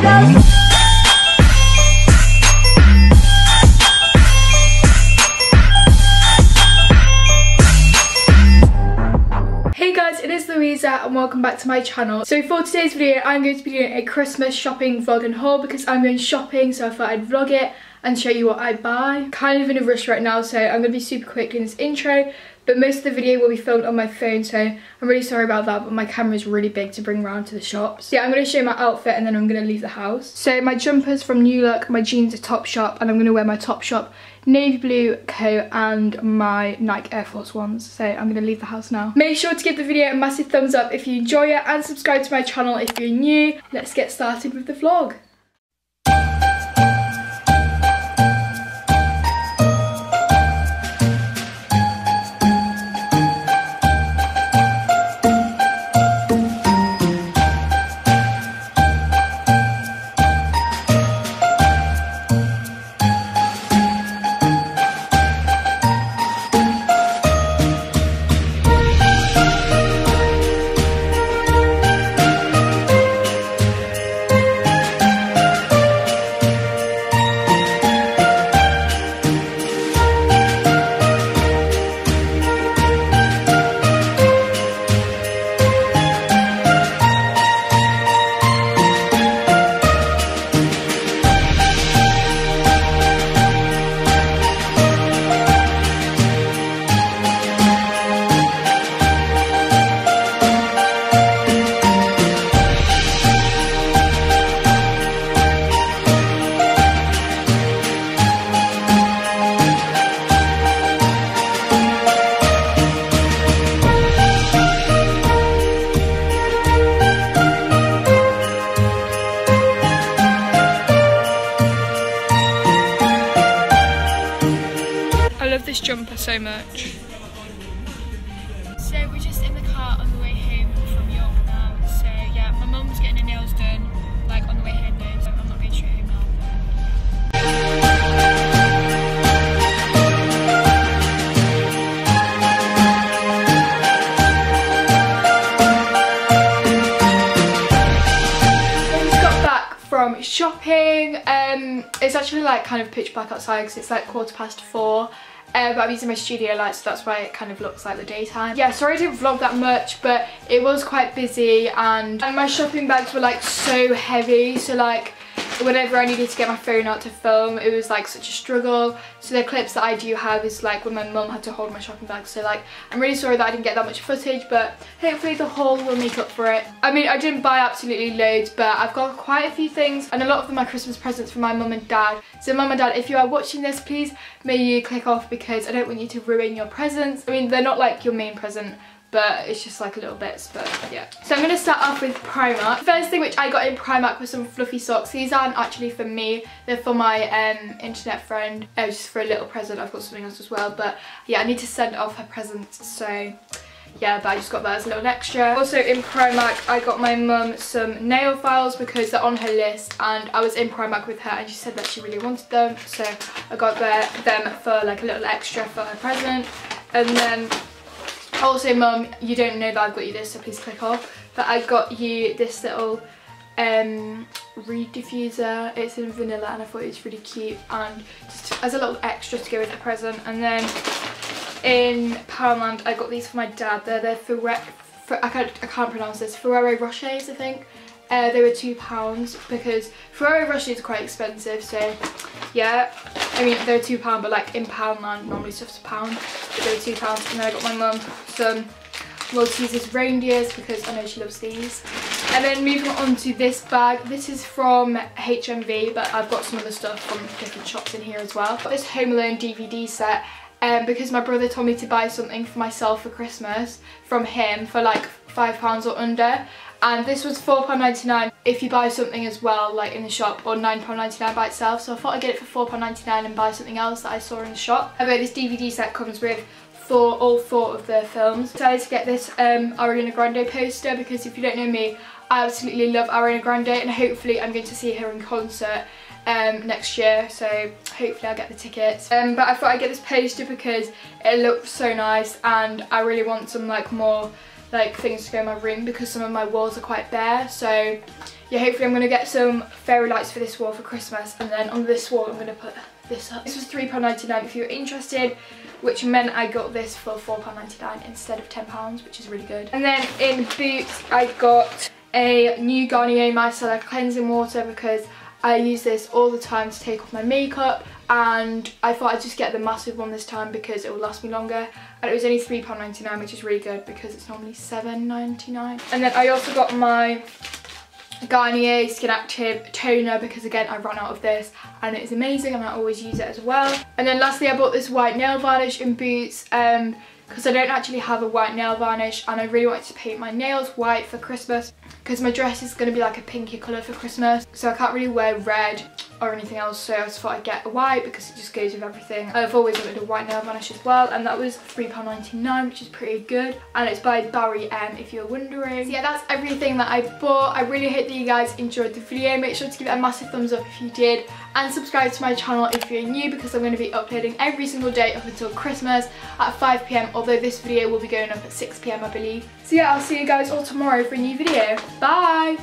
Hey guys, it is Louisa and welcome back to my channel. So for today's video, I'm going to be doing a Christmas shopping vlog and haul because I'm going shopping, so I thought I'd vlog it and show you what I buy. Kind of in a rush right now, so I'm going to be super quick in this intro, but most of the video will be filmed on my phone, so I'm really sorry about that, but my camera is really big to bring around to the shops. So yeah, I'm going to show you my outfit and then I'm going to leave the house. So my jumper's from New Look, my jeans are Topshop, and I'm going to wear my Topshop navy blue coat and my Nike Air Force Ones. So I'm going to leave the house now. Make sure to give the video a massive thumbs up if you enjoy it and subscribe to my channel if you're new. Let's get started with the vlog. This jumper so much. So we're just in the car on the way home from York now. So yeah, my mum's getting her nails done like on the way home though, so I'm not going to show home now. I just got back from shopping. It's actually like kind of pitch black outside because it's like 4:15. But I'm using my studio light, so that's why it kind of looks like the daytime. Yeah, sorry I didn't vlog that much, but it was quite busy and my shopping bags were like so heavy, so like whenever I needed to get my phone out to film, it was like such a struggle. So the clips that I do have is like when my mum had to hold my shopping bag, so like I'm really sorry that I didn't get that much footage, but hopefully the haul will make up for it. I mean, I didn't buy absolutely loads, but I've got quite a few things and a lot of them are Christmas presents for my mum and dad. So mum and dad, if you are watching this, please may you click off because I don't want you to ruin your presents. I mean, they're not like your main present, but it's just like a little bits, but yeah. So I'm going to start off with Primark. The first thing which I got in Primark was some fluffy socks. These aren't actually for me, they're for my internet friend. Just for a little present. I've got something else as well, but yeah, I need to send off her presents, so yeah, but I just got that as a little extra. Also in Primark, I got my mum some nail files because they're on her list, and I was in Primark with her and she said that she really wanted them, so I got them for like a little extra for her present. And then also, mum, you don't know that I've got you this, so please click off. But I got you this little reed diffuser. It's in vanilla and I thought it was really cute and just as a little extra to go with the present. And then in Poundland, I got these for my dad. They're I can't pronounce this, Ferrero Rochers, I think. They were £2 because Ferrero Rochers are quite expensive, so yeah. I mean, they're £2, but like in Poundland, normally stuff's £1, but they were £2. And then I got my mum some Maltesers reindeers because I know she loves these. And then moving on to this bag, this is from HMV, but I've got some other stuff from different shops in here as well. Got this Home Alone DVD set because my brother told me to buy something for myself for Christmas from him for like £5 or under. And this was £4.99 if you buy something as well, like in the shop, or £9.99 by itself. So I thought I'd get it for £4.99 and buy something else that I saw in the shop. But this DVD set comes with all four of the films. I decided to get this Ariana Grande poster because if you don't know me, I absolutely love Ariana Grande, and hopefully I'm going to see her in concert next year, so hopefully I'll get the tickets. But I thought I'd get this poster because it looks so nice and I really want some like more like things to go in my room because some of my walls are quite bare. So yeah, hopefully I'm going to get some fairy lights for this wall for Christmas, and then on this wall I'm going to put this up. This was £3.99 if you're interested, which meant I got this for £4.99 instead of £10, which is really good. And then in Boots I got a new Garnier Micellar cleansing water because I use this all the time to take off my makeup, and I thought I'd just get the massive one this time because it will last me longer, and it was only £3.99, which is really good because it's normally £7.99. And then I also got my Garnier Skin Active toner because again I ran out of this and it is amazing and I always use it as well. And then lastly I bought this white nail varnish in Boots because I don't actually have a white nail varnish and I really wanted to paint my nails white for Christmas because my dress is going to be like a pinky colour for Christmas, so I can't really wear red or anything else, so I just thought I'd get a white because it just goes with everything. I've always wanted a white nail varnish as well, and that was £3.99, which is pretty good, and it's by Barry M if you're wondering. So yeah, that's everything that I bought. I really hope that you guys enjoyed the video. Make sure to give it a massive thumbs up if you did, and subscribe to my channel if you're new because I'm going to be uploading every single day up until Christmas at 5 PM, although this video will be going up at 6 PM I believe. So yeah, I'll see you guys all tomorrow for a new video. Bye!